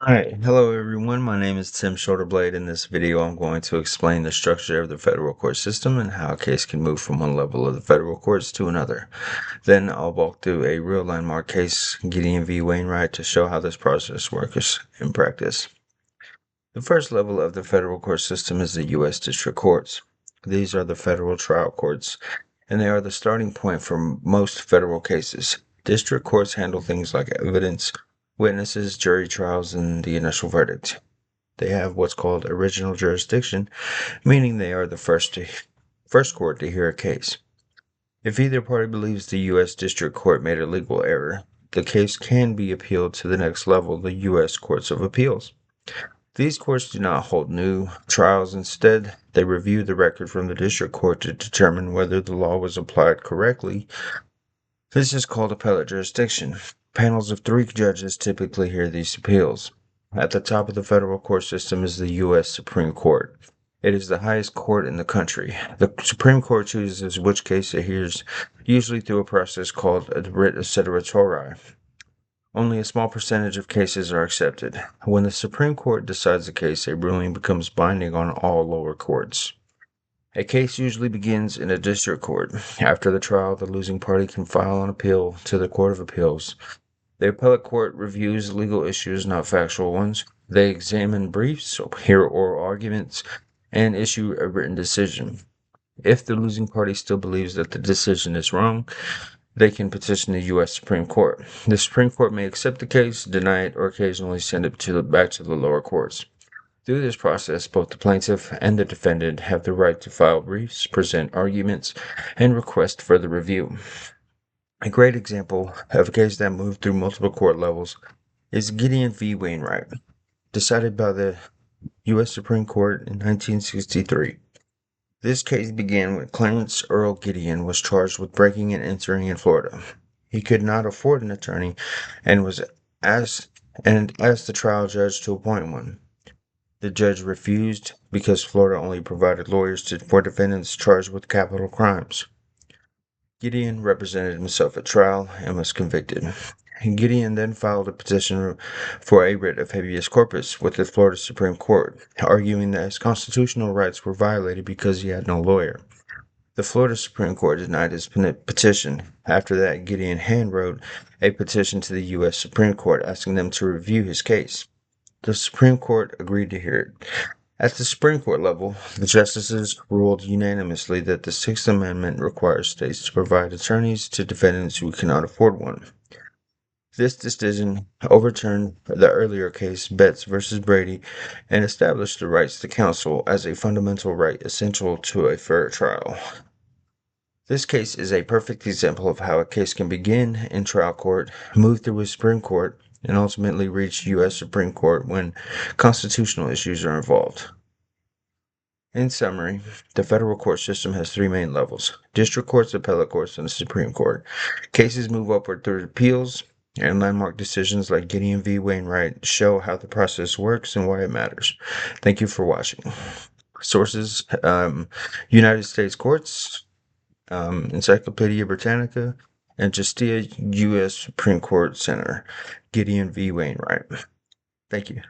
Alright, hello everyone. My name is Tim Shoulderblade. In this video, I'm going to explain the structure of the federal court system and how a case can move from one level of the federal courts to another. Then I'll walk through a real landmark case, Gideon v. Wainwright, to show how this process works in practice. The first level of the federal court system is the U.S. District Courts. These are the federal trial courts, and they are the starting point for most federal cases. District courts handle things like evidence, witnesses, jury trials, and the initial verdict. They have what's called original jurisdiction, meaning they are the first court to hear a case. If either party believes the U.S. District Court made a legal error, the case can be appealed to the next level, the U.S. Courts of Appeals. These courts do not hold new trials. Instead, they review the record from the district court to determine whether the law was applied correctly. This is called appellate jurisdiction. Panels of 3 judges typically hear these appeals. At the top of the federal court system is the U.S. Supreme Court. It is the highest court in the country. The Supreme Court chooses which case it hears, usually through a process called a writ of certiorari. Only a small percentage of cases are accepted. When the Supreme Court decides a case, a ruling becomes binding on all lower courts. A case usually begins in a district court. After the trial, the losing party can file an appeal to the Court of Appeals. The appellate court reviews legal issues, not factual ones. They examine briefs, hear oral arguments, and issue a written decision. If the losing party still believes that the decision is wrong, they can petition the U.S. Supreme Court. The Supreme Court may accept the case, deny it, or occasionally send it back to the lower courts. Through this process, both the plaintiff and the defendant have the right to file briefs, present arguments, and request further review. A great example of a case that moved through multiple court levels is Gideon v. Wainwright, decided by the U.S. Supreme Court in 1963. This case began when Clarence Earl Gideon was charged with breaking and entering in Florida. He could not afford an attorney and asked the trial judge to appoint one. The judge refused because Florida only provided lawyers for defendants charged with capital crimes. Gideon represented himself at trial and was convicted. Gideon then filed a petition for a writ of habeas corpus with the Florida Supreme Court, arguing that his constitutional rights were violated because he had no lawyer. The Florida Supreme Court denied his petition. After that, Gideon handwrote a petition to the U.S. Supreme Court asking them to review his case. The Supreme Court agreed to hear it. At the Supreme Court level, the justices ruled unanimously that the Sixth Amendment requires states to provide attorneys to defendants who cannot afford one. This decision overturned the earlier case, Betts v. Brady, and established the rights to counsel as a fundamental right essential to a fair trial. This case is a perfect example of how a case can begin in trial court, move through a Supreme Court, and ultimately reach U.S. Supreme Court when constitutional issues are involved. In summary, the federal court system has 3 main levels: district courts, appellate courts, and the Supreme Court. Cases move upward through appeals, and landmark decisions like Gideon v. Wainwright show how the process works and why it matters. Thank you for watching. Sources: United States Courts, Encyclopedia Britannica, and Justia U.S. Supreme Court Center, Gideon v. Wainwright. Thank you.